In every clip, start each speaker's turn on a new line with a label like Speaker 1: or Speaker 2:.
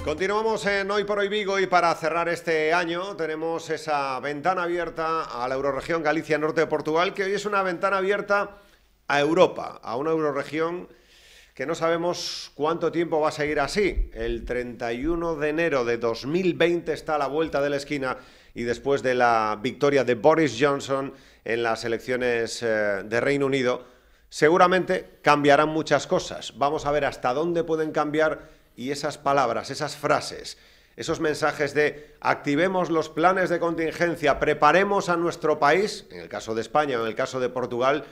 Speaker 1: Continuamos en Hoy por Hoy Vigo y para cerrar este año tenemos esa ventana abierta a la eurorregión Galicia Norte de Portugal, que hoy es una ventana abierta a Europa, a una eurorregión que no sabemos cuánto tiempo va a seguir así. El 31 de enero de 2020 está a la vuelta de la esquina y después de la victoria de Boris Johnson en las elecciones de Reino Unido, seguramente cambiarán muchas cosas. Vamos a ver hasta dónde pueden cambiar y esas palabras, esas frases, esos mensajes de activemos los planes de contingencia, preparemos a nuestro país, en el caso de España o en el caso de Portugal,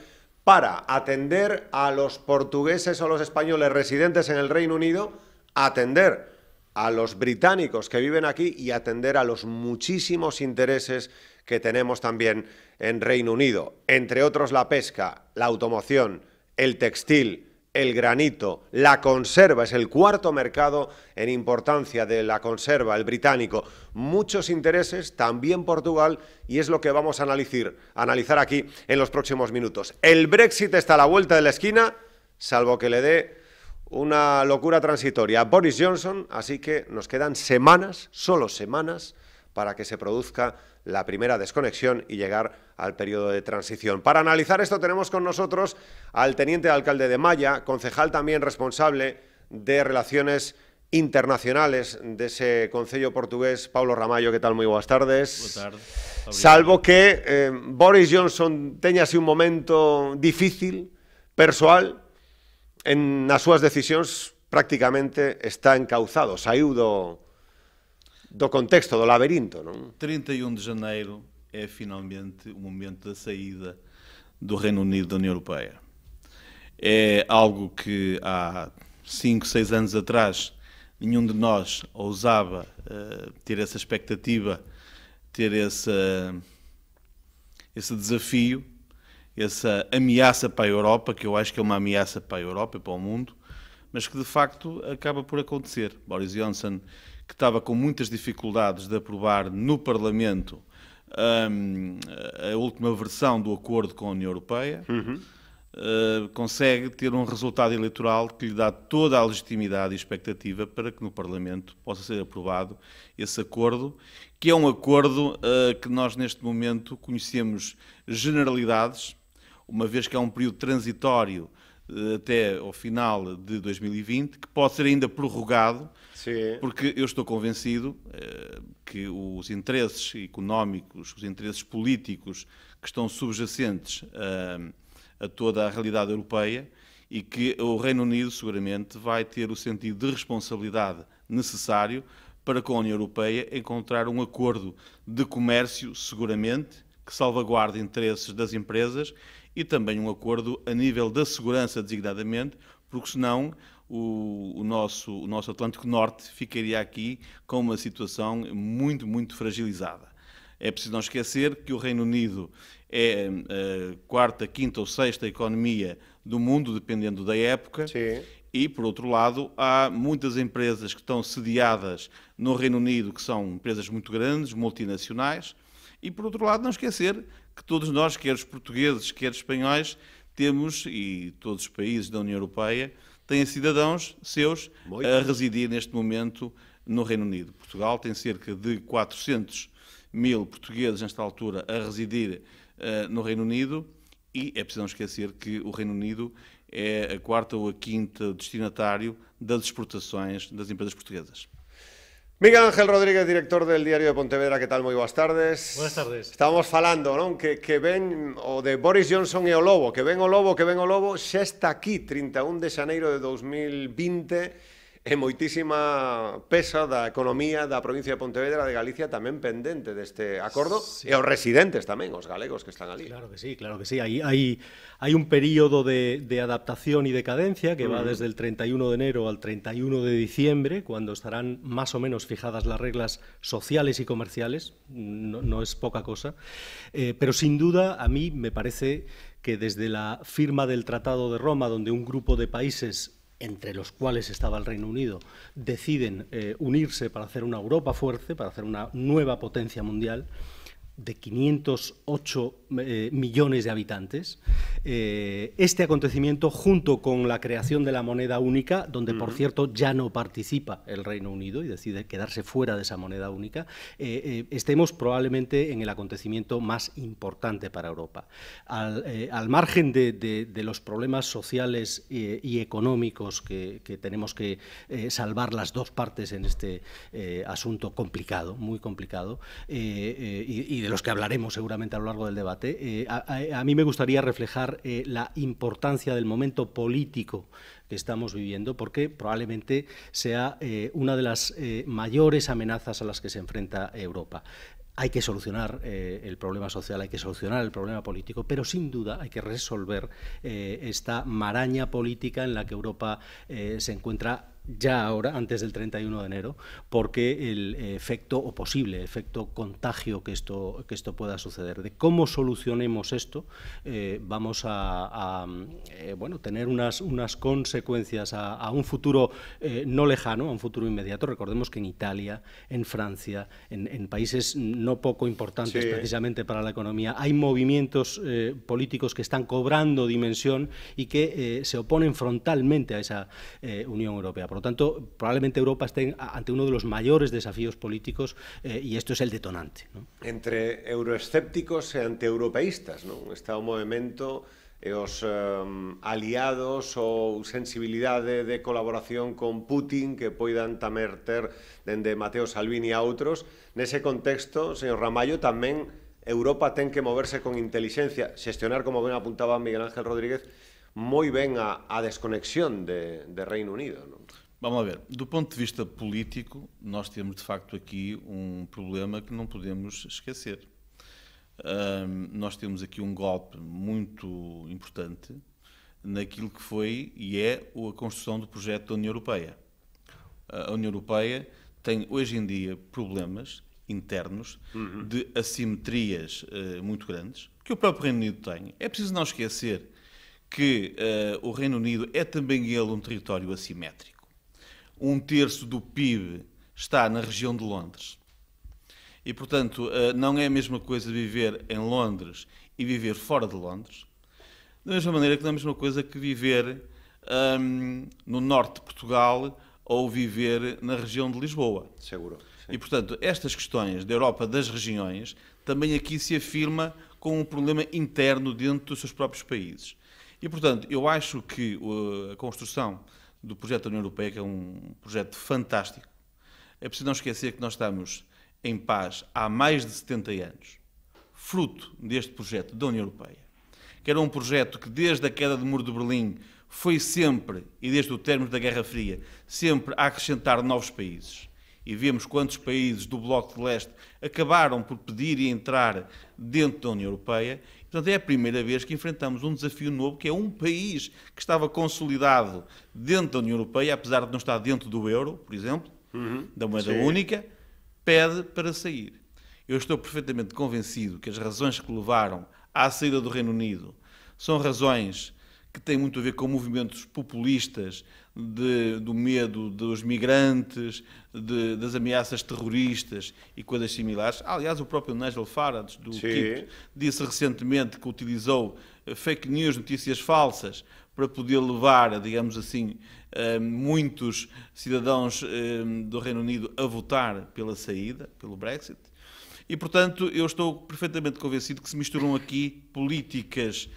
Speaker 1: para atender a los portugueses o los españoles residentes en el Reino Unido, atender a los británicos que viven aquí y atender a los muchísimos intereses que tenemos también en Reino Unido, entre otros la pesca, la automoción, el textil, el granito, la conserva, es el cuarto mercado en importancia de la conserva, el británico. Muchos intereses, también Portugal, y es lo que vamos a analizar aquí en los próximos minutos. El Brexit está a la vuelta de la esquina, salvo que le dé una locura transitoria a Boris Johnson, así que nos quedan semanas, solo semanas, para que se produzca la primera desconexión y llegar al periodo de transición. Para analizar esto tenemos con nosotros al teniente alcalde de Malla, concejal también responsable de Relaciones Internacionales de ese concello portugués, Paulo Ramallo. Que tal? Moi boas tardes.
Speaker 2: Boa tarde.
Speaker 1: Salvo que Boris Johnson teña así un momento difícil, persoal, nas súas decisións prácticamente está encauzado, saiu do contexto, do laberinto, non?
Speaker 2: 31 de janeiro é finalmente o momento da saída do Reino Unido da União Europeia. É algo que há 5, 6 anos atrás nenhum de nós ousava ter essa expectativa, ter esse desafio, essa ameaça para a Europa, que eu acho que é uma ameaça para a Europa e para o mundo, mas que de facto acaba por acontecer. Boris Johnson, que estava com muitas dificuldades de aprovar no Parlamento a última versão do acordo com a União Europeia, consegue ter um resultado eleitoral que lhe dá toda a legitimidade e expectativa para que no Parlamento possa ser aprovado esse acordo, que é um acordo que nós neste momento conhecemos generalidades, uma vez que é um período transitório até ao final de 2020, que pode ser ainda prorrogado. Sim. Porque eu estou convencido que os interesses económicos, os interesses políticos que estão subjacentes a toda a realidade europeia e que o Reino Unido seguramente vai ter o sentido de responsabilidade necessário para com a União Europeia encontrar um acordo de comércio, seguramente, que salvaguarde interesses das empresas e também um acordo a nível da segurança, designadamente, porque senão o nosso Atlântico Norte ficaria aqui com uma situação muito, muito fragilizada. É preciso não esquecer que o Reino Unido é a quarta, quinta ou sexta economia do mundo, dependendo da época. Sim. E, por outro lado, há muitas empresas que estão sediadas no Reino Unido, que são empresas muito grandes, multinacionais. E, por outro lado, não esquecer que todos nós, quer os portugueses, quer os espanhóis, temos, e todos os países da União Europeia, têm cidadãos seus a residir neste momento no Reino Unido. Portugal tem cerca de 400 mil portugueses nesta altura a residir no Reino Unido e é preciso não esquecer que o Reino Unido é a quarta ou a quinta destinatário das exportações das empresas portuguesas.
Speaker 1: Miguel Ángel Rodríguez, director del Diario de Pontevedra, que tal? Moi boas tardes.
Speaker 3: Buenas tardes.
Speaker 1: Estábamos falando, non? Que ven o de Boris Johnson e o lobo, que ven o lobo, xa está aquí, 31 de xaneiro de 2020, e moitísima pesa da economía da provincia de Pontevedra, de Galicia, tamén pendente deste acordo, sí. E os residentes tamén, os galegos que están ali.
Speaker 3: Claro que sí, claro que sí. Hay un período de adaptación y decadencia que va desde el 31 de enero al 31 de diciembre, cuando estarán más o menos fijadas las reglas sociales y comerciales, no es poca cosa, pero sin duda a mí me parece que desde la firma del Tratado de Roma, donde un grupo de países entre los cuales estaba el Reino Unido, deciden unirse para hacer una Europa fuerte, para hacer una nueva potencia mundial, de 508 millones de habitantes. Este acontecimiento, junto con la creación de la moneda única, donde, por cierto, ya no participa el Reino Unido y decide quedarse fuera de esa moneda única, estemos probablemente en el acontecimiento más importante para Europa. Al margen de los problemas sociales y económicos que tenemos que salvar las dos partes en este asunto complicado, muy complicado, y de los que hablaremos seguramente a lo largo del debate, a mí me gustaría reflejar la importancia del momento político que estamos viviendo, porque probablemente sea una de las mayores amenazas a las que se enfrenta Europa. Hay que solucionar el problema social, hay que solucionar el problema político, pero sin duda hay que resolver esta maraña política en la que Europa se encuentra ya ahora, antes del 31 de enero, porque el efecto o posible efecto contagio que esto pueda suceder. De cómo solucionemos esto, vamos a tener unas consecuencias a un futuro no lejano, a un futuro inmediato. Recordemos que en Italia, en Francia, en países no poco importantes precisamente para la economía, hay movimientos políticos que están cobrando dimensión y que se oponen frontalmente a esa Unión Europea. Por lo tanto, probablemente Europa esté ante uno de los mayores desafíos políticos y esto es el detonante, ¿no?
Speaker 1: Entre euroescépticos e antieuropeístas, non? Está o movimento e os aliados ou sensibilidade de colaboración con Putin que poidan tamén ter dende Matteo Salvini a outros. Nese contexto, señor Ramallo, tamén Europa ten que moverse con intelixencia, xestionar, como ben apuntaba Miguel Ángel Rodríguez, moi ben a desconexión de Reino Unido, non?
Speaker 2: Vamos a ver, do ponto de vista político, nós temos de facto aqui um problema que não podemos esquecer. Nós temos aqui um golpe muito importante naquilo que foi e é a construção do projeto da União Europeia. A União Europeia tem hoje em dia problemas internos de assimetrias muito grandes, que o próprio Reino Unido tem. É preciso não esquecer que o Reino Unido é também ele um território assimétrico. 1/3 do PIB está na região de Londres. E, portanto, não é a mesma coisa viver em Londres e viver fora de Londres, da mesma maneira que não é a mesma coisa que viver no norte de Portugal ou viver na região de Lisboa.
Speaker 1: Seguro. Sim.
Speaker 2: E, portanto, estas questões da Europa das regiões também aqui se afirma com um problema interno dentro dos seus próprios países. E, portanto, eu acho que a construção do projeto da União Europeia, que é um projeto fantástico, é preciso não esquecer que nós estamos em paz há mais de 70 anos, fruto deste projeto da União Europeia, que era um projeto que desde a queda do Muro de Berlim foi sempre, e desde o término da Guerra Fria, sempre a acrescentar novos países. E vemos quantos países do Bloco de Leste acabaram por pedir e entrar dentro da União Europeia. Portanto, é a primeira vez que enfrentamos um desafio novo, que é um país que estava consolidado dentro da União Europeia, apesar de não estar dentro do euro, por exemplo, da moeda única, pede para sair. Eu estou perfeitamente convencido que as razões que levaram à saída do Reino Unido são razões que têm muito a ver com movimentos populistas, do medo dos migrantes, das ameaças terroristas e coisas similares. Aliás, o próprio Nigel Farage, do KIP, disse recentemente que utilizou fake news, notícias falsas, para poder levar, digamos assim, muitos cidadãos do Reino Unido a votar pela saída, pelo Brexit. E, portanto, eu estou perfeitamente convencido que se misturam aqui políticas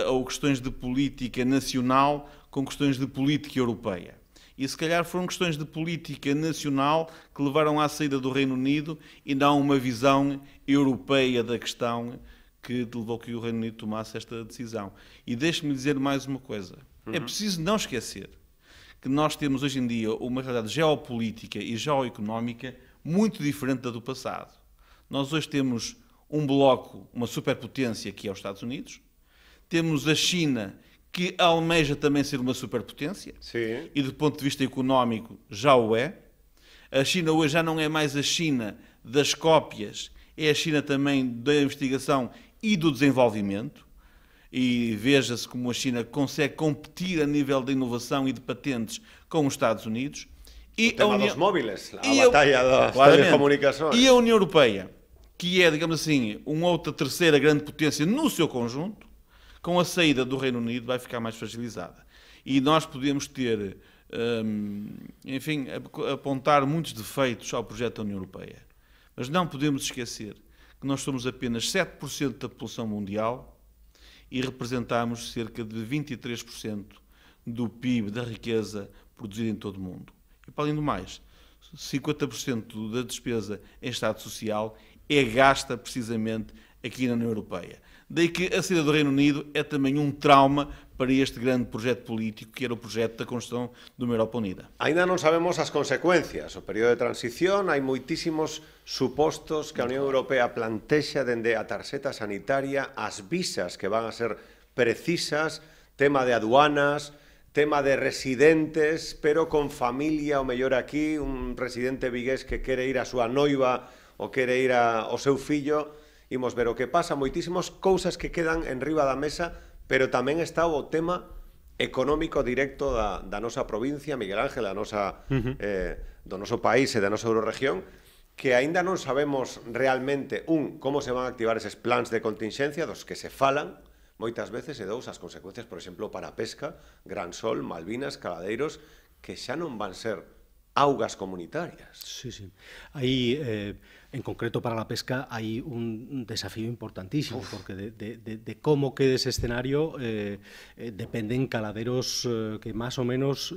Speaker 2: ou questões de política nacional com questões de política europeia. E se calhar foram questões de política nacional que levaram à saída do Reino Unido e não uma visão europeia da questão que levou que o Reino Unido tomasse esta decisão. E deixe-me dizer mais uma coisa. É preciso não esquecer que nós temos hoje em dia uma realidade geopolítica e geoeconómica muito diferente da do passado. Nós hoje temos um bloco, uma superpotência que é os Estados Unidos, temos a China, que almeja também ser uma superpotência, e do ponto de vista económico já o é. A China hoje já não é mais a China das cópias, é a China também da investigação e do desenvolvimento, e veja-se como a China consegue competir a nível de inovação e de patentes com os Estados Unidos.
Speaker 1: E o tema dos móveis, a batalha das telecomunicações.
Speaker 2: E a União Europeia, que é, digamos assim, uma outra terceira grande potência no seu conjunto, com a saída do Reino Unido vai ficar mais fragilizada. E nós podemos ter, enfim, apontar muitos defeitos ao projeto da União Europeia. Mas não podemos esquecer que nós somos apenas 7% da população mundial e representamos cerca de 23% do PIB, da riqueza produzida em todo o mundo. E, para além do mais, 50% da despesa em Estado Social é gasta precisamente aqui na União Europeia. Daí que a saída do Reino Unido é também um trauma para este grande projeto político que era o projeto da construção de uma Europa unida.
Speaker 1: Ainda non sabemos as consecuencias. O período de transición, hai moitísimos supostos que a Unión Europea plantexa dende a tarxeta sanitaria, as visas que van a ser precisas, tema de aduanas, tema de residentes, pero con familia, o mellor aquí, un residente vigués que quere ir a súa noiva ou quere ir ao seu fillo. Imos ver o que pasa, moitísimas cousas que quedan en riba da mesa, pero tamén está o tema económico directo da nosa provincia, Miguel Ángel, do noso país e da nosa Euroregión, que aínda non sabemos realmente, como se van a activar eses plans de contingencia dos que se falan moitas veces, e dous, as consecuencias, por exemplo, para a pesca, Gran Sol, Malvinas, Caladeiros, que xa non van ser augas comunitarias.
Speaker 3: Sí, sí. Aí, en concreto para la pesca, hay un desafío importantísimo, porque de cómo quede ese escenario dependen caladeros que más o menos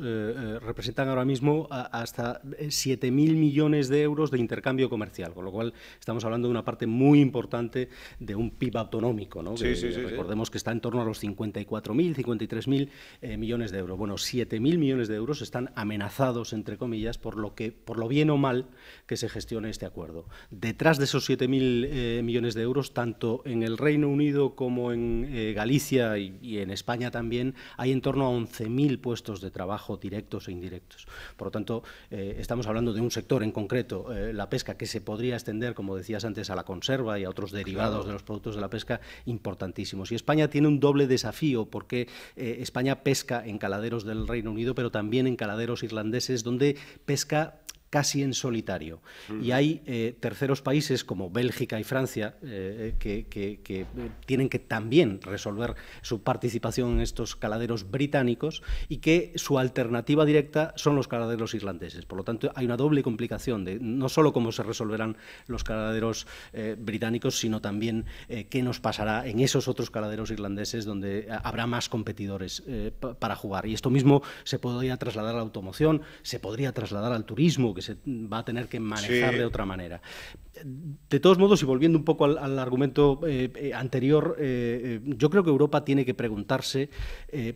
Speaker 3: representan ahora mismo hasta 7.000 millones de euros de intercambio comercial, con lo cual estamos hablando de una parte muy importante de un PIB autonómico, ¿no?
Speaker 1: Sí,
Speaker 3: recordemos que está en torno a los 54.000, 53.000 millones de euros. Bueno, 7.000 millones de euros están amenazados, entre comillas, por lo bien o mal que se gestione este acuerdo. Detrás de esos 7.000 millones de euros, tanto en el Reino Unido como en Galicia y en España también, hay en torno a 11.000 puestos de trabajo directos e indirectos. Por lo tanto, estamos hablando de un sector en concreto, la pesca, que se podría extender, como decías antes, a la conserva y a otros derivados de los productos de la pesca, importantísimos. Y España tiene un doble desafío, porque España pesca en caladeros del Reino Unido, pero también en caladeros irlandeses, donde pesca casi en solitario. Y hay terceros países como Bélgica y Francia que tienen que también resolver su participación en estos caladeros británicos y que su alternativa directa son los caladeros irlandeses. Por lo tanto, hay una doble complicación de no solo cómo se resolverán los caladeros británicos, sino también qué nos pasará en esos otros caladeros irlandeses donde habrá más competidores para jugar. Y esto mismo se podría trasladar a la automoción, se podría trasladar al turismo, que se va a tener que manejar de otra manera. De todos modos, y volviendo un poco al argumento anterior, yo creo que Europa tiene que preguntarse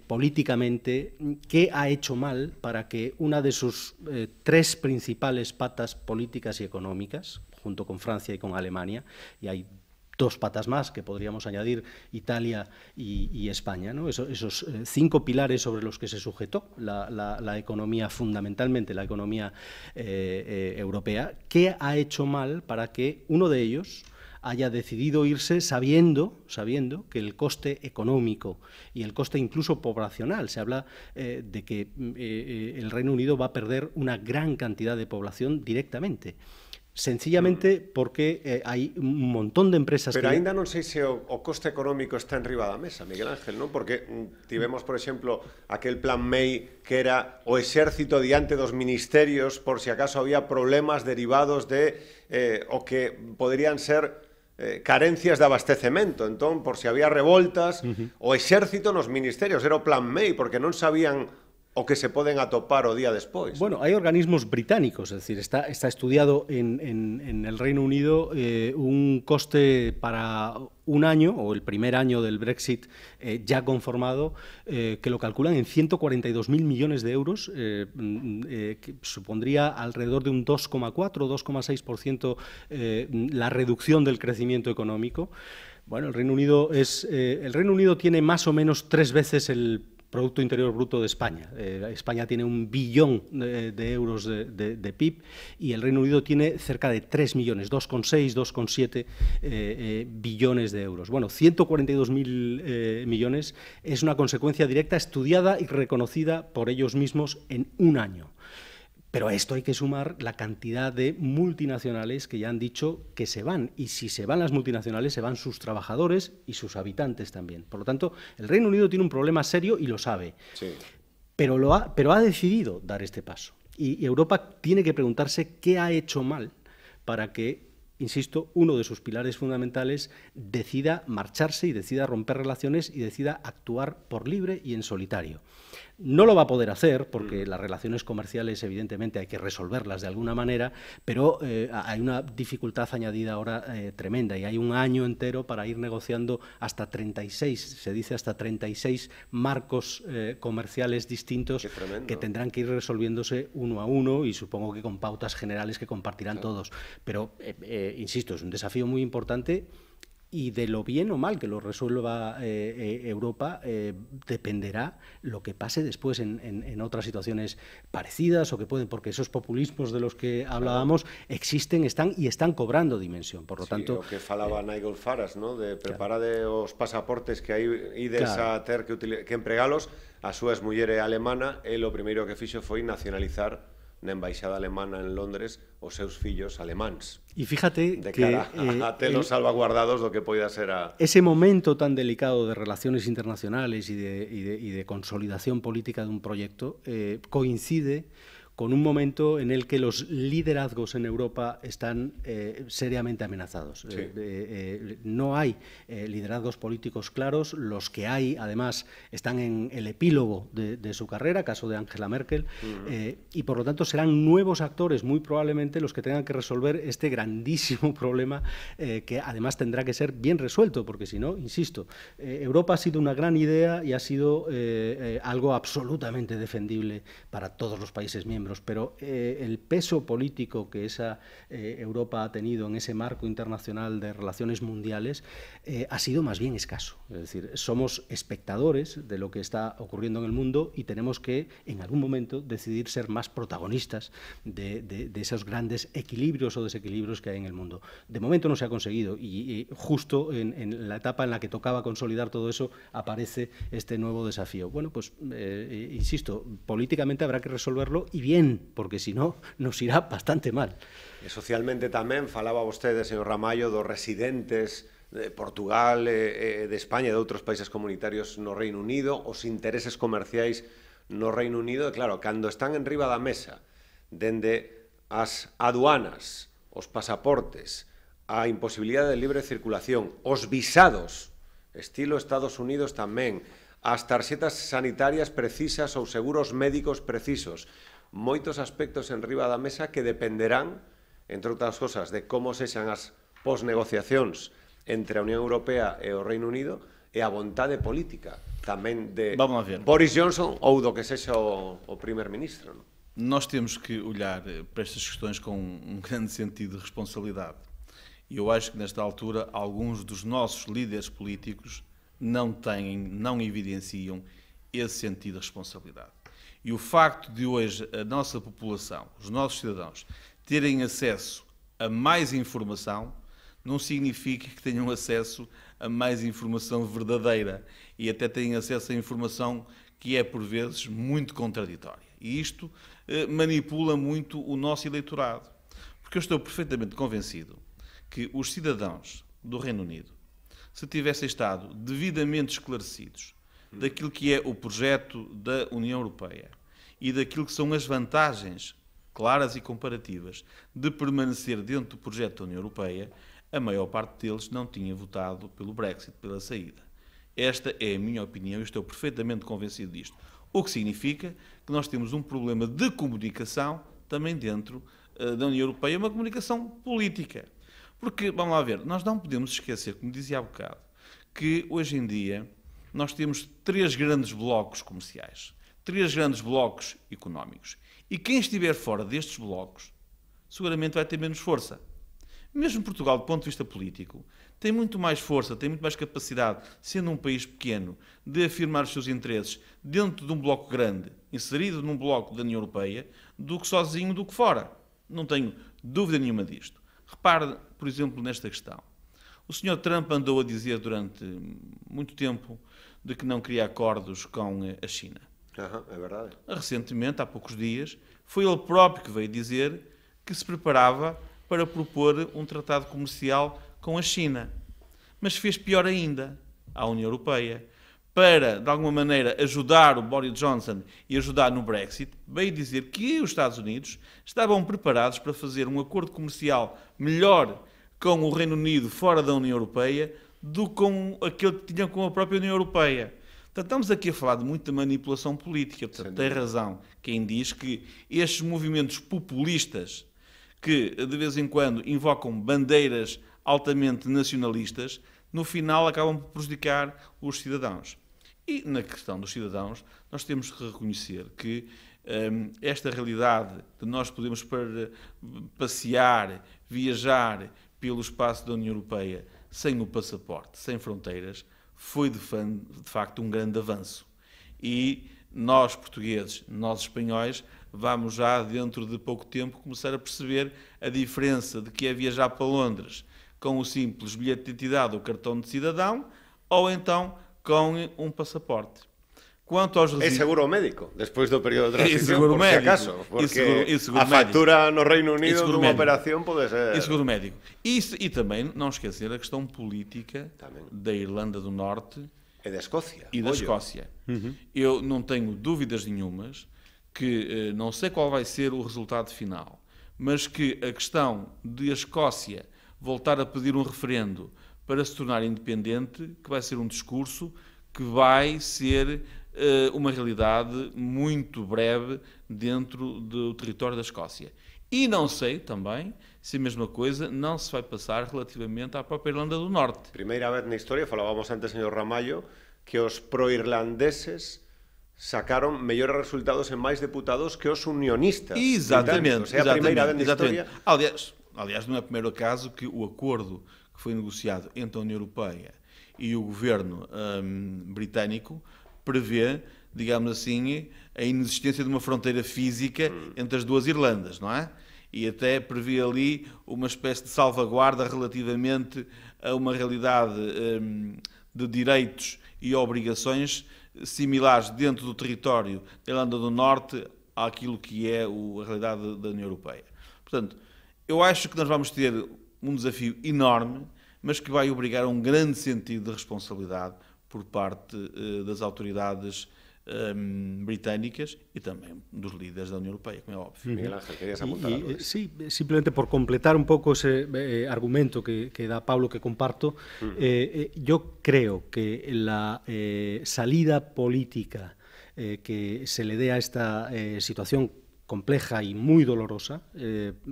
Speaker 3: políticamente qué ha hecho mal para que una de sus tres principales patas políticas y económicas, junto con Francia y con Alemania, y hay dos patas más que podríamos añadir, Italia y España, ¿no? Esos 5 pilares sobre los que se sujetó la economía, fundamentalmente la economía europea. ¿Qué ha hecho mal para que uno de ellos haya decidido irse sabiendo que el coste económico y el coste incluso poblacional, se habla de que el Reino Unido va a perder una gran cantidad de población directamente? Sencillamente porque hai un montón de empresas
Speaker 1: pero
Speaker 3: que...
Speaker 1: ainda non sei se o coste económico está en riba da mesa, Miguel Ángel, non? Porque tivemos, por exemplo, aquel plan May que era o exército diante dos ministerios por si acaso había problemas derivados de o que poderían ser carencias de abastecemento. Entón, por si había revoltas, o exército nos ministerios, era o plan May, porque non sabían o que se poden atopar o día despois.
Speaker 3: Bueno, hay organismos británicos, es decir, está estudiado en el Reino Unido un coste para un año, o el primer año del Brexit ya conformado, que lo calculan en 142.000 millones de euros, que supondría alrededor de un 2,4 o 2,6% la reducción del crecimiento económico. Bueno, el Reino Unido tiene más o menos 3 veces el Producto Interior Bruto de España. España tiene 1 billón de euros de PIB y el Reino Unido tiene cerca de 3 millones, 2,6, 2,7 billones de euros. Bueno, 142.000 millones es una consecuencia directa estudiada y reconocida por ellos mismos en un año. Pero a esto hay que sumar la cantidad de multinacionales que ya han dicho que se van. Y si se van las multinacionales, se van sus trabajadores y sus habitantes también. Por lo tanto, el Reino Unido tiene un problema serio y lo sabe.
Speaker 1: Sí.
Speaker 3: Pero ha decidido dar este paso. Y Europa tiene que preguntarse qué ha hecho mal para que, insisto, uno de sus pilares fundamentales decida marcharse y decida romper relaciones y decida actuar por libre y en solitario. No lo va a poder hacer porque las relaciones comerciales evidentemente hay que resolverlas de alguna manera, pero hay una dificultad añadida ahora tremenda y hay un año entero para ir negociando hasta 36, se dice hasta 36 marcos comerciales distintos que tendrán que ir resolviéndose uno a uno y supongo que con pautas generales que compartirán todos. Pero, insisto, es un desafío muy importante. Y de lo bien o mal que lo resuelva Europa dependerá lo que pase después en otras situaciones parecidas o que pueden, porque esos populismos de los que hablábamos existen, están cobrando dimensión. Por lo tanto,
Speaker 1: o que falaba Nigel Farage, ¿no? De preparade os pasaportes que aí ides a ter que empregalos. A súa muller alemana e o primeiro que fixo foi nacionalizar na embaixada alemana en Londres os seus fillos alemáns.
Speaker 3: Y fíjate
Speaker 1: de
Speaker 3: que
Speaker 1: cara a telos salvaguardados do que poida ser
Speaker 3: ese momento tan delicado de relaciones internacionales y de consolidación política de un proyecto coincide con un momento en el que los liderazgos en Europa están seriamente amenazados. Sí. No hay liderazgos políticos claros, los que hay, además, están en el epílogo de su carrera, caso de Angela Merkel, y por lo tanto serán nuevos actores, muy probablemente, los que tengan que resolver este grandísimo problema que además tendrá que ser bien resuelto, porque si no, insisto, Europa ha sido una gran idea y ha sido algo absolutamente defendible para todos los países miembros. Pero el peso político que esa Europa ha tenido en ese marco internacional de relaciones mundiales ha sido más bien escaso. Es decir, somos espectadores de lo que está ocurriendo en el mundo y tenemos que, en algún momento, decidir ser más protagonistas de esos grandes equilibrios o desequilibrios que hay en el mundo. De momento no se ha conseguido y justo en la etapa en la que tocaba consolidar todo eso aparece este nuevo desafío. Bueno, pues, insisto, políticamente habrá que resolverlo y bien, porque si no, nos irá bastante mal.
Speaker 1: E socialmente tamén falaba vostede, señor Ramallo, dos residentes de Portugal, de España e de outros países comunitarios no Reino Unido, os intereses comerciais no Reino Unido, e claro, cando están en riba da mesa, dende as aduanas, os pasaportes, a imposibilidade de libre circulación, os visados, estilo Estados Unidos tamén, as tarxetas sanitarias precisas ou seguros médicos precisos, moitos aspectos en riba da mesa que dependerán, entre outras cosas, de como sexan as posnegociacións entre a Unión Europea e o Reino Unido e a vontade política tamén de Boris Johnson ou do que sexa o primer ministro. Non?
Speaker 2: Nós temos que olhar para estas questões com um grande sentido de responsabilidade. E eu acho que nesta altura alguns dos nossos líderes políticos não evidenciam esse sentido de responsabilidade. E o facto de hoje a nossa população, os nossos cidadãos, terem acesso a mais informação, não significa que tenham acesso a mais informação verdadeira e até têm acesso a informação que é, por vezes, muito contraditória. E isto manipula muito o nosso eleitorado. Porque eu estou perfeitamente convencido que os cidadãos do Reino Unido, se tivessem estado devidamente esclarecidos daquilo que é o projeto da União Europeia e daquilo que são as vantagens claras e comparativas de permanecer dentro do projeto da União Europeia, a maior parte deles não tinha votado pelo Brexit, pela saída. Esta é a minha opinião e estou perfeitamente convencido disto. O que significa que nós temos um problema de comunicação também dentro da União Europeia, uma comunicação política. Porque, vamos lá ver, nós não podemos esquecer, como dizia há bocado, que hoje em dia nós temos 3 grandes blocos comerciais, 3 grandes blocos económicos. E quem estiver fora destes blocos, seguramente vai ter menos força. Mesmo Portugal, do ponto de vista político, tem muito mais força, tem muito mais capacidade, sendo um país pequeno, de afirmar os seus interesses dentro de um bloco grande, inserido num bloco da União Europeia, do que sozinho, do que fora. Não tenho dúvida nenhuma disto. Repare, por exemplo, nesta questão. O Sr. Trump andou a dizer durante muito tempo de que não queria acordos com a China.
Speaker 1: É verdade.
Speaker 2: Recentemente, há poucos dias, Foi ele próprio que veio dizer que se preparava para propor um tratado comercial com a China. Mas fez pior ainda à União Europeia. Para, de alguma maneira, ajudar o Boris Johnson e ajudar no Brexit, veio dizer que os Estados Unidos estavam preparados para fazer um acordo comercial melhor com o Reino Unido fora da União Europeia do que com aquele que tinham com a própria União Europeia. Portanto, estamos aqui a falar de muita manipulação política. Portanto, tem razão quem diz que estes movimentos populistas que, de vez em quando, invocam bandeiras altamente nacionalistas, no final acabam por prejudicar os cidadãos. E na questão dos cidadãos, nós temos que reconhecer que esta realidade de nós podermos passear, viajar pelo espaço da União Europeia sem o passaporte, sem fronteiras, foi de facto um grande avanço. E nós, portugueses, nós espanhóis, vamos já dentro de pouco tempo começar a perceber a diferença de que é viajar para Londres com o simples bilhete de identidade ou cartão de cidadão, ou então com um passaporte. Quanto aos
Speaker 1: É seguro médico, despois do período de transición,
Speaker 2: seguro
Speaker 1: por
Speaker 2: médico,
Speaker 1: si acaso, porque
Speaker 2: seguro
Speaker 1: a factura no Reino Unido dunha
Speaker 2: médico.
Speaker 1: operación pode ser...
Speaker 2: E seguro médico. E também, não esquecer, a questão política da Irlanda do Norte
Speaker 1: E da Escócia.
Speaker 2: e da Escócia. Eu não tenho dúvidas nenhumas que, não sei qual vai ser o resultado final, mas que a questão de a Escócia voltar a pedir um referendo para se tornar independente, que vai ser um discurso que vai ser uma realidade muito breve dentro do território da Escócia. E não sei também se a mesma coisa não se vai passar relativamente à própria Irlanda do Norte.
Speaker 1: Primeira vez na historia, falábamos antes, señor Ramallo, que os pro-irlandeses sacaron mellores resultados en máis deputados que os unionistas.
Speaker 2: Exatamente.
Speaker 1: O sea, a primeira vez na historia...
Speaker 2: Aliás, não é o primeiro caso que o acordo que foi negociado entre a União Europeia e o governo britânico prevê, digamos assim, a inexistência de uma fronteira física entre as duas Irlandas, não é? E até prevê ali uma espécie de salvaguarda relativamente a uma realidade de direitos e obrigações similares dentro do território da Irlanda do Norte àquilo que é a realidade da União Europeia. Portanto, eu acho que nós vamos ter um desafio enorme, mas que vai obrigar a um grande sentido de responsabilidade por parte das autoridades britânicas e também dos líderes da União Europeia, como é óbvio.
Speaker 1: Miguel Ángel, querías apuntar algo.
Speaker 3: Sí, simplemente por completar un pouco ese argumento que dá Pablo, que comparto, yo creo que la salida política que se le dé a esta situación compleja y muy dolorosa,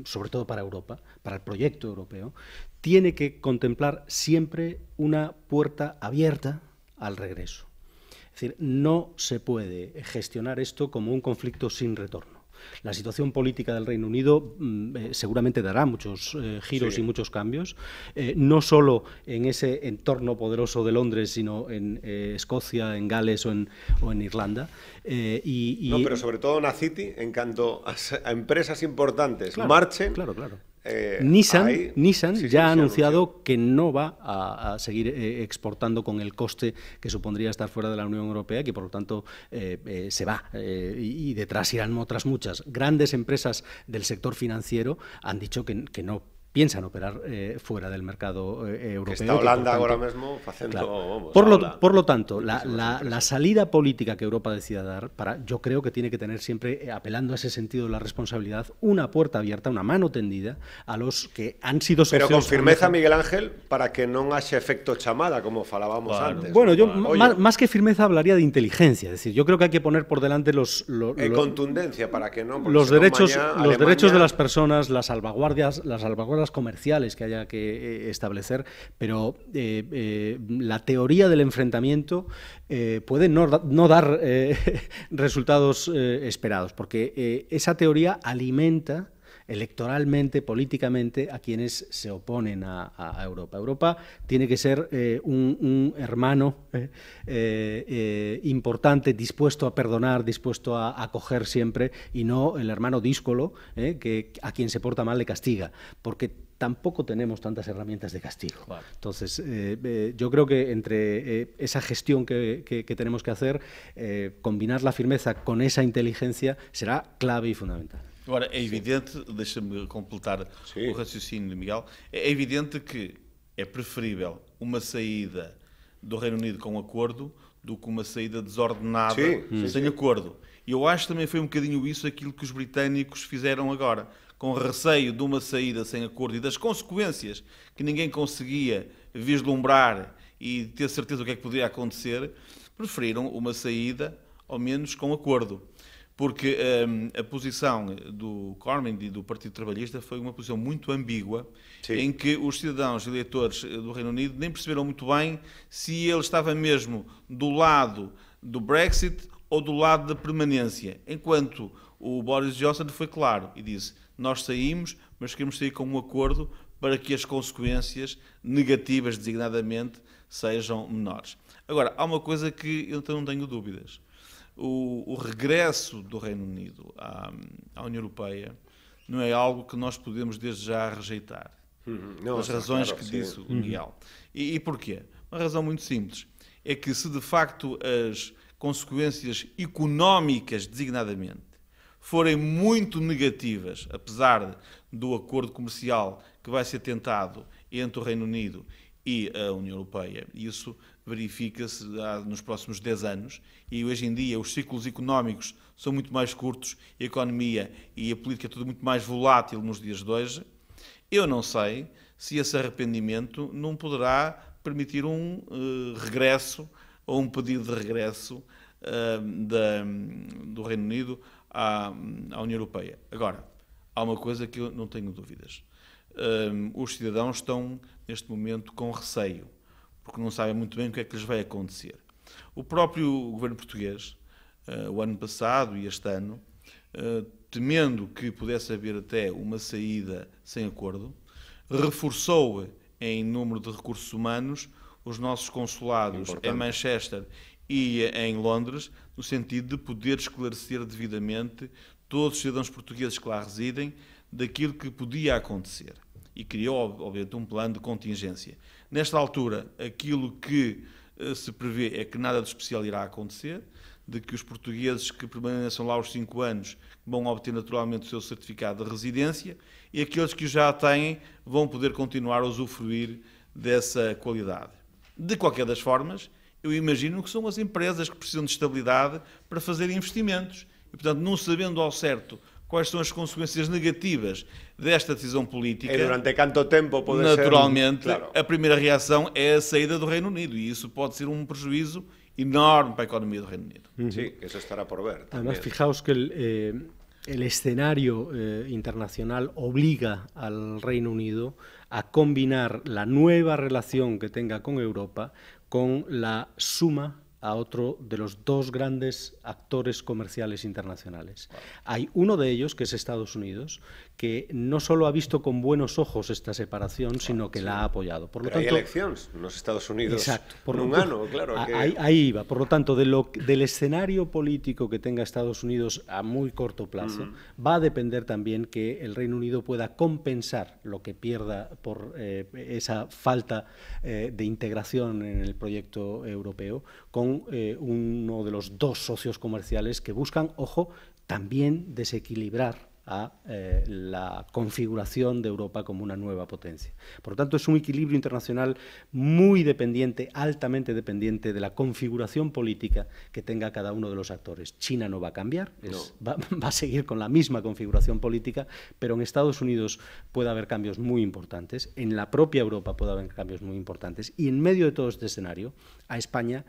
Speaker 3: sobre todo para Europa, para el proyecto europeo, tiene que contemplar siempre una puerta abierta al regreso. Es decir, no se puede gestionar esto como un conflicto sin retorno. La situación política del Reino Unido seguramente dará muchos giros y muchos cambios, no solo en ese entorno poderoso de Londres, sino en Escocia, en Gales o en Irlanda.
Speaker 1: No, pero sobre todo en la City, en cuanto a empresas importantes
Speaker 3: claro,
Speaker 1: marchen...
Speaker 3: Claro. Nissan ya ha anunciado que no va a seguir exportando con el coste que supondría estar fuera de la Unión Europea, que por lo tanto se va. Y detrás irán otras muchas. Grandes empresas del sector financiero han dicho que no piensan operar fuera del mercado europeo.
Speaker 1: Que está Holanda
Speaker 3: tanto,
Speaker 1: ahora mismo haciendo...
Speaker 3: Claro, por lo tanto, la salida política que Europa decida dar, yo creo que tiene que tener siempre, apelando a ese sentido de la responsabilidad, una puerta abierta, una mano tendida a los que han sido socios...
Speaker 1: Pero con firmeza, Miguel Ángel, para que no haya efecto chamada, como falábamos antes.
Speaker 3: Bueno, yo más que firmeza hablaría de inteligencia. Es decir, yo creo que hay que poner por delante
Speaker 1: contundencia, para que no...
Speaker 3: Los derechos de las personas, las salvaguardas comerciales que haya que establecer, pero la teoría del enfrentamiento puede no dar resultados esperados, porque esa teoría alimenta electoralmente, políticamente, a quienes se oponen a Europa. Europa tiene que ser un hermano importante, dispuesto a perdonar, dispuesto a acoger siempre, y no el hermano díscolo que a quien se porta mal le castiga, porque tampoco tenemos tantas herramientas de castigo. Vale. Entonces, yo creo que entre esa gestión que tenemos que hacer, combinar la firmeza con esa inteligencia será clave e fundamental.
Speaker 2: Agora, é evidente, deixa-me completar o raciocínio de Miguel, é evidente que é preferível uma saída do Reino Unido com acordo do que uma saída desordenada sem acordo. E eu acho que também foi um bocadinho isso aquilo que os britânicos fizeram agora, com receio de uma saída sem acordo e das consequências que ninguém conseguia vislumbrar e ter certeza do que é que poderia acontecer, preferiram uma saída, ao menos, com acordo. Porque a posição do Corbyn e do Partido Trabalhista foi uma posição muito ambígua, em que os cidadãos eleitores do Reino Unido nem perceberam muito bem se ele estava mesmo do lado do Brexit ou do lado da permanência. Enquanto o Boris Johnson foi claro e disse: nós saímos, mas queremos sair com um acordo para que as consequências negativas, designadamente, sejam menores. Agora, há uma coisa que eu não tenho dúvidas. O regresso do Reino Unido à União Europeia não é algo que nós podemos desde já rejeitar. Pelas razões que disse o Miguel. E porquê? Uma razão muito simples. É que se de facto as consequências económicas, designadamente, forem muito negativas, apesar do acordo comercial que vai ser tentado entre o Reino Unido e a União Europeia, isso verifica-se nos próximos 10 anos, e hoje em dia os ciclos económicos são muito mais curtos, a economia e a política é tudo muito mais volátil nos dias de hoje. Eu não sei se esse arrependimento não poderá permitir um regresso ou um pedido de regresso do Reino Unido à União Europeia. Agora, há uma coisa que eu não tenho dúvidas. Os cidadãos estão, neste momento, com receio, porque não sabem muito bem o que é que lhes vai acontecer. O próprio governo português, o ano passado e este ano, temendo que pudesse haver até uma saída sem acordo, reforçou em número de recursos humanos os nossos consulados em Manchester e em Londres, no sentido de poder esclarecer devidamente todos os cidadãos portugueses que lá residem daquilo que podia acontecer. E criou, obviamente, um plano de contingência. Nesta altura, aquilo que se prevê é que nada de especial irá acontecer, de que os portugueses que permaneçam lá os 5 anos vão obter naturalmente o seu certificado de residência, e aqueles que já têm vão poder continuar a usufruir dessa qualidade. De qualquer das formas, eu imagino que são as empresas que precisam de estabilidade para fazer investimentos. E, portanto, não sabendo ao certo quais são as consequências negativas desta decisão política,
Speaker 1: durante quanto tempo pode
Speaker 2: naturalmente,
Speaker 1: ser, claro,
Speaker 2: a primeira reação é a saída do Reino Unido, e isso pode ser um prejuízo enorme para a economia do Reino Unido.
Speaker 1: Sí, eso estará por ver.
Speaker 3: Además, fijaos que el escenario internacional obliga al Reino Unido a combinar la nueva relación que tenga con Europa con la suma a otro de los 2 grandes actores comerciales internacionales. Wow. Hay uno de ellos, que es Estados Unidos, que no solo ha visto con buenos ojos esta separación, sino que la ha apoyado. Por lo tanto,
Speaker 1: hay elecciones en los Estados Unidos.
Speaker 3: Exacto.
Speaker 1: Por un año, claro.
Speaker 3: Ahí iba. Por lo tanto, del escenario político que tenga Estados Unidos a muy corto plazo, va a depender también que el Reino Unido pueda compensar lo que pierda por esa falta de integración en el proyecto europeo con uno de los 2 socios comerciales que buscan, ojo, también desequilibrar a la configuración de Europa como una nueva potencia. Por lo tanto, es un equilibrio internacional muy dependiente, altamente dependiente de la configuración política que tenga cada uno de los actores. China no va a cambiar, va a seguir con la misma configuración política, pero en Estados Unidos puede haber cambios muy importantes, en la propia Europa puede haber cambios muy importantes, y en medio de todo este escenario, a España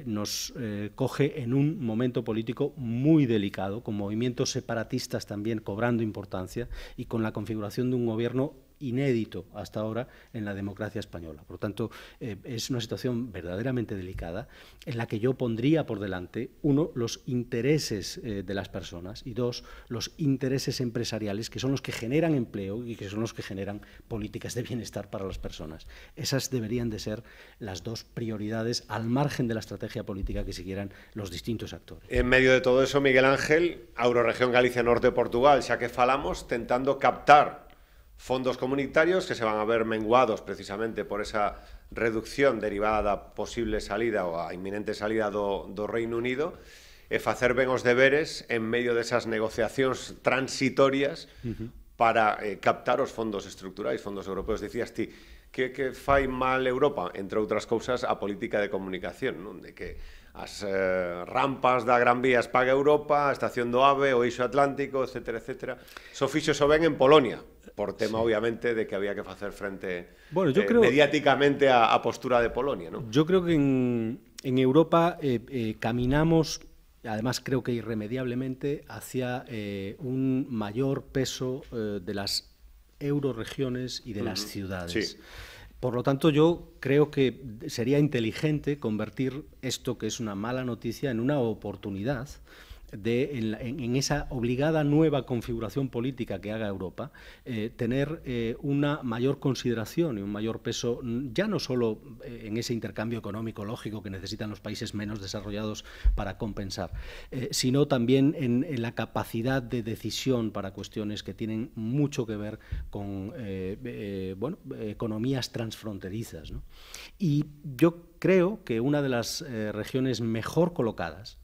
Speaker 3: nos coge en un momento político muy delicado, con movimientos separatistas también cobrando importancia y con la configuración de un gobierno inédito hasta ahora en la democracia española. Por lo tanto, es una situación verdaderamente delicada en la que yo pondría por delante, uno, los intereses de las personas y dos, los intereses empresariales, que son los que generan empleo y que son los que generan políticas de bienestar para las personas. Esas deberían de ser las dos prioridades al margen de la estrategia política que siguieran los distintos actores.
Speaker 1: En medio de todo eso, Miguel Ángel, a Euroregión Galicia Norte de Portugal, xa que falamos, tentando captar fondos comunitarios que se van a ver menguados precisamente por esa reducción derivada da posible salida ou a inminente salida do Reino Unido, e facer ben os deberes en medio desas negociacións transitorias para captar os fondos estruturais, fondos europeos. Dicías ti, que fai mal Europa, entre outras cousas, a política de comunicación, non? De que as rampas da Gran Vía as paga Europa, a estación do AVE, o eixo atlántico, etcétera, etcétera. Só fixo ben en Polonia, por tema, obviamente, de que había que facer frente mediáticamente a postura de Polonia, ¿no?
Speaker 3: Yo creo que en Europa caminamos, además creo que irremediablemente, hacia un mayor peso de las euroregiones y de las ciudades. Sí. Por lo tanto, yo creo que sería inteligente convertir esto, que es una mala noticia, en una oportunidad en esa obligada nueva configuración política que haga Europa, tener una mayor consideración y un mayor peso, ya no solo en ese intercambio económico lógico que necesitan los países menos desarrollados para compensar, sino también en la capacidad de decisión para cuestiones que tienen mucho que ver con economías transfronterizas, ¿no? Y yo creo que una de las regiones mejor colocadas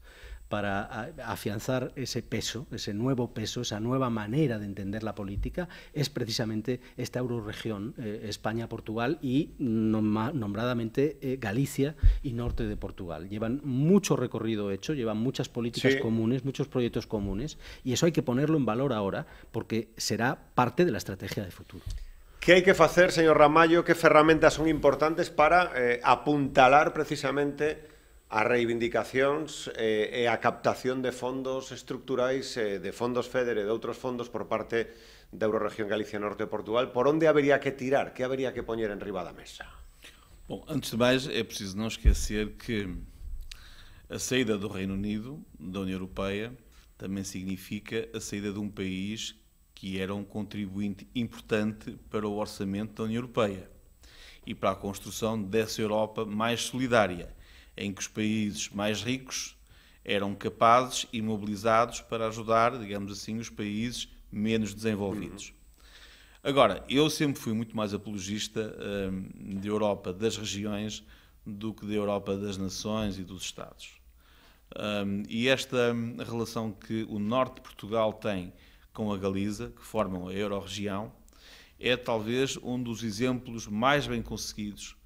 Speaker 3: para afianzar ese peso, ese nuevo peso, esa nueva manera de entender la política, es precisamente esta eurorregión, España-Portugal y nombradamente Galicia y norte de Portugal. Llevan mucho recorrido hecho, llevan muchas políticas comunes, muchos proyectos comunes, y eso hay que ponerlo en valor ahora porque será parte de la estrategia de futuro.
Speaker 1: ¿Qué hai que facer, señor Ramallo? Que ferramentas son importantes para apuntalar precisamente as reivindicacións e a captación de fondos estruturais, de fondos FEDER e de outros fondos por parte da Euroregión Galicia Norte de Portugal? Por onde habería que tirar? Que habería que poñer en riba da mesa?
Speaker 2: Bom, antes de mais, é preciso não esquecer que a saída do Reino Unido, da União Europeia, também significa a saída de um país que era um contribuinte importante para o orçamento da União Europeia e para a construção dessa Europa mais solidária, em que os países mais ricos eram capazes e mobilizados para ajudar, digamos assim, os países menos desenvolvidos. Agora, eu sempre fui muito mais apologista de Europa das regiões do que da Europa das nações e dos Estados. E esta relação que o norte de Portugal tem com a Galiza, que formam a Euro-região, é talvez um dos exemplos mais bem conseguidos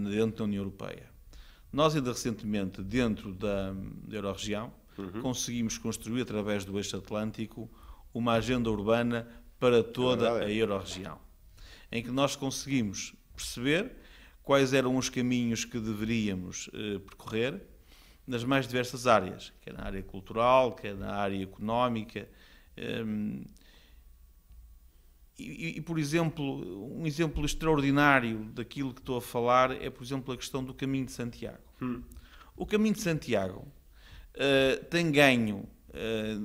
Speaker 2: dentro da União Europeia. Nós ainda recentemente, dentro da Euro-região, conseguimos construir, através do eixo atlântico, uma agenda urbana para toda a Euro-região, em que nós conseguimos perceber quais eram os caminhos que deveríamos percorrer nas mais diversas áreas, quer na área cultural, quer na área económica. Por exemplo, um exemplo extraordinário daquilo que estou a falar é, por exemplo, a questão do Caminho de Santiago. O Caminho de Santiago tem ganho,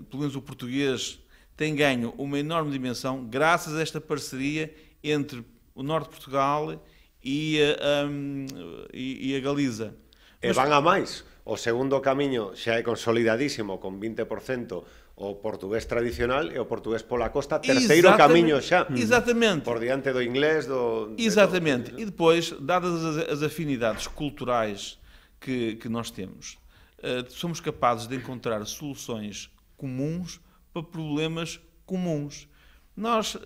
Speaker 2: pelo menos o português, tem ganho uma enorme dimensão graças a esta parceria entre o norte de Portugal e a Galiza.
Speaker 1: E van a máis. O segundo camiño xa é consolidadísimo, con 20% o portugués tradicional e o portugués pola costa, terceiro camiño xa.
Speaker 2: Exatamente.
Speaker 1: Por diante do inglés,
Speaker 2: Exatamente. E depois, dadas as afinidades culturais que nós temos, somos capazes de encontrar soluções comuns para problemas comuns. Nós,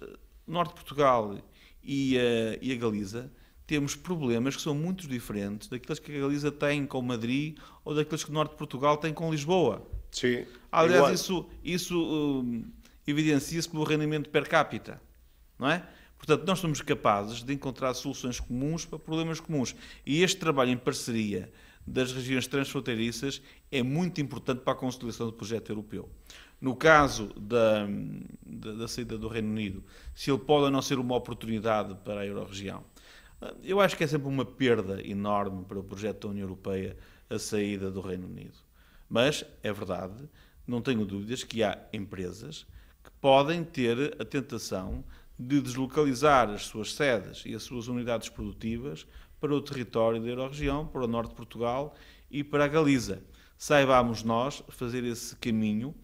Speaker 2: norte de Portugal e a Galiza, temos problemas que são muito diferentes daqueles que a Galiza tem com Madrid ou daqueles que o norte de Portugal tem com Lisboa.
Speaker 1: Sim.
Speaker 2: Aliás, isso evidencia-se pelo rendimento per capita, não é? Portanto, nós somos capazes de encontrar soluções comuns para problemas comuns. E este trabalho em parceria das regiões transfronteiriças é muito importante para a consolidação do projeto europeu. No caso da saída do Reino Unido, se ele pode ou não ser uma oportunidade para a Euro-região, eu acho que é sempre uma perda enorme para o projeto da União Europeia a saída do Reino Unido. Mas, é verdade, não tenho dúvidas que há empresas que podem ter a tentação de deslocalizar as suas sedes e as suas unidades produtivas para o território da Euro-região, para o norte de Portugal e para a Galiza. Saibamos nós fazer esse caminho,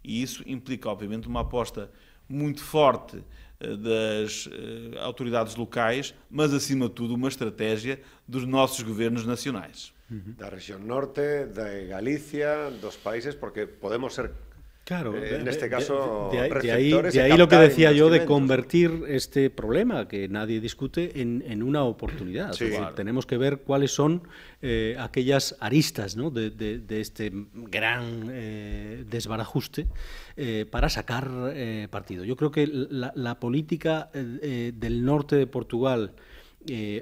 Speaker 2: e isso implica, obviamente, uma aposta muito forte das autoridades locais, mas, acima de tudo, uma estratégia dos nossos governos nacionais.
Speaker 1: Da região norte, de Galicia, dos países, porque podemos ser,
Speaker 3: claro,
Speaker 1: en este caso,
Speaker 3: de ahí lo que decía yo de convertir este problema, que nadie discute, en una oportunidad.
Speaker 1: Sí,
Speaker 3: claro. Tenemos que ver cuáles son aquellas aristas, ¿no?, de este gran desbarajuste para sacar partido. Yo creo que la política del norte de Portugal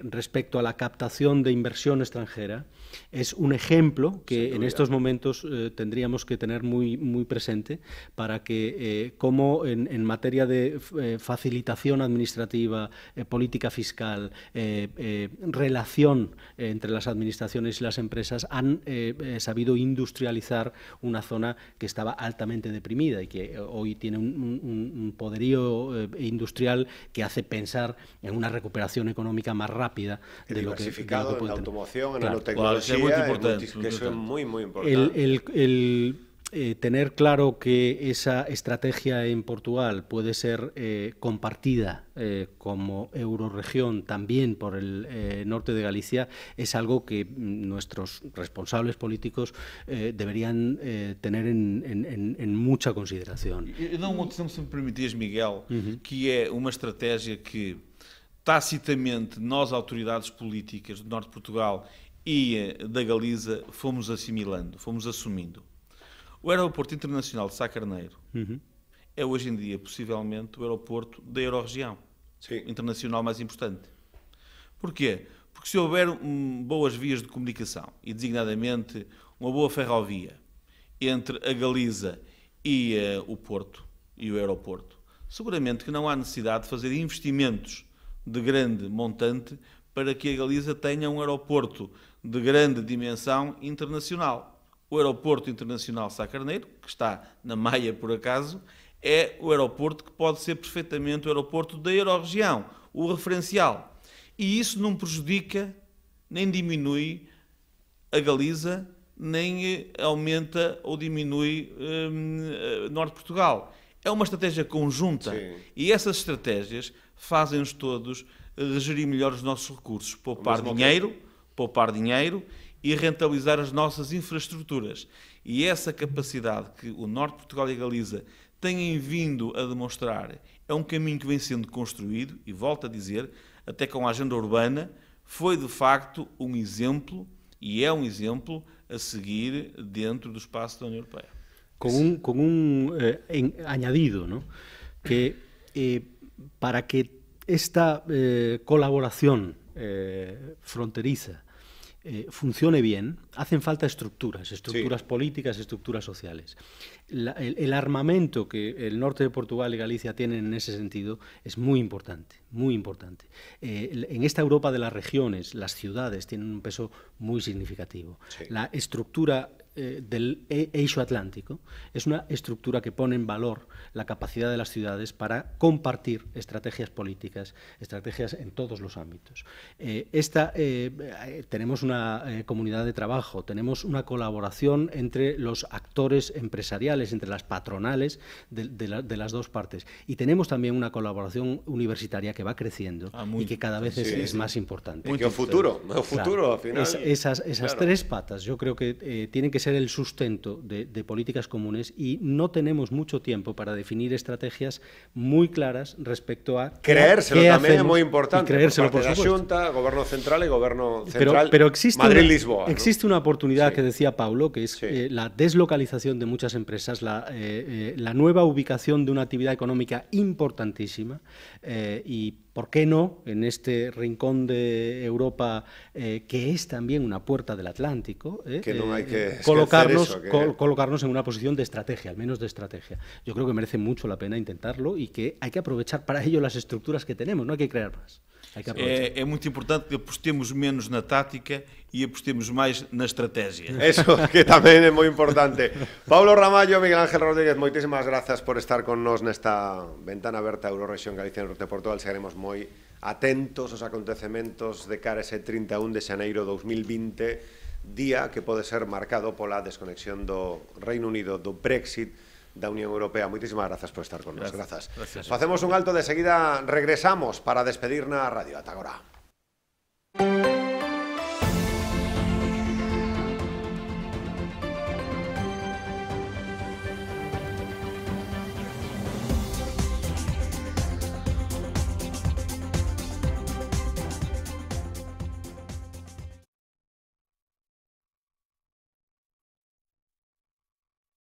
Speaker 3: respecto a la captación de inversión extranjera es un ejemplo que en estos momentos tendríamos que tener muy presente para que como en materia de facilitación administrativa, política fiscal, relación entre las administraciones y las empresas, han sabido industrializar una zona que estaba altamente deprimida y que hoy tiene un poderío industrial que hace pensar en una recuperación económica más rápida de lo que
Speaker 1: diversificado en la automoción, en la
Speaker 2: Claro,
Speaker 1: tecnología,
Speaker 2: es muy importante,
Speaker 1: que eso es muy importante.
Speaker 3: Tener claro que esa estrategia en Portugal puede ser compartida como eurorregión también por el norte de Galicia es algo que nuestros responsables políticos deberían tener en mucha consideración.
Speaker 2: Não se me permitis, Miguel, que é uma estratégia que tacitamente nós, autoridades políticas do norte de Portugal e da Galiza, fomos assimilando, fomos assumindo. O aeroporto internacional de Sá Carneiro é hoje em dia, possivelmente, o aeroporto da Euro-região internacional mais importante. Porquê? Porque se houver boas vias de comunicação, e designadamente uma boa ferrovia entre a Galiza e o Porto e o aeroporto, seguramente que não há necessidade de fazer investimentos de grande montante para que a Galiza tenha um aeroporto de grande dimensão internacional. O aeroporto internacional Sá Carneiro, que está na Maia por acaso, é o aeroporto que pode ser perfeitamente o aeroporto da Euro-região, o referencial. E isso não prejudica nem diminui a Galiza, nem aumenta ou diminui Norte de Portugal. É uma estratégia conjunta. Sim. E essas estratégias fazem-nos todos gerir melhor os nossos recursos, poupar dinheiro e rentabilizar as nossas infraestruturas. E essa capacidade que o Norte de Portugal e a Galiza têm vindo a demonstrar é um caminho que vem sendo construído, e volto a dizer, até com a agenda urbana, foi de facto um exemplo, e é um exemplo a seguir dentro do espaço da União Europeia.
Speaker 3: Con un añadido, ¿no?, que para que esta colaboración fronteriza funcione bien, hacen falta estructuras políticas, estructuras sociales. El armamento que el norte de Portugal y Galicia tienen en ese sentido es muy importante, muy importante. En esta Europa de las regiones, las ciudades tienen un peso muy significativo. Sí. La estructura del eixo atlántico es una estructura que pone en valor la capacidad de las ciudades para compartir estrategias políticas, estrategias en todos los ámbitos. Tenemos una comunidad de trabajo, tenemos una colaboración entre los actores empresariales, entre las patronales de las dos partes, y tenemos también una colaboración universitaria que va creciendo y que cada vez es más importante.
Speaker 1: Muy futuro, claro, al final.
Speaker 3: Esas tres patas yo creo que tienen que ser el sustento de políticas comunes, y no tenemos mucho tiempo para definir estrategias muy claras respecto a
Speaker 1: creérselo
Speaker 3: qué
Speaker 1: también
Speaker 3: hacemos,
Speaker 1: es muy importante,
Speaker 3: creérselo,
Speaker 1: por parte
Speaker 3: por
Speaker 1: de la Xunta, Gobierno Central y Gobierno Central,
Speaker 3: pero existe
Speaker 1: Madrid-Lisboa, ¿no?
Speaker 3: Existe una oportunidad que decía Paulo, que es la deslocalización de muchas empresas, la nueva ubicación de una actividad económica importantísima, y ¿por qué no en este rincón de Europa que es también una puerta del Atlántico,
Speaker 1: que no hay que
Speaker 3: colocarnos en una posición de estrategia, al menos de estrategia? Yo creo que merece mucho la pena intentarlo y que hay que aprovechar para ello las estructuras que tenemos, no hay que crear más.
Speaker 2: É muito importante que apostemos menos na tática e apostemos mais na estratégia.
Speaker 1: Eso, que tamén é moi importante. Paulo Ramallo, Miguel Ángel Rodríguez, moitísimas grazas por estar con nos nesta ventana aberta a Eurorrexión Galicia Norte de Portugal. Seguiremos moi atentos aos acontecementos de cara a ese 31 de xaneiro 2020, día que pode ser marcado pola desconexión do Reino Unido, do Brexit, da Unión Europea. Moitísimas grazas por estar con nos. Grazas. Facemos un alto, de seguida regresamos para despedir na radio. Ata agora.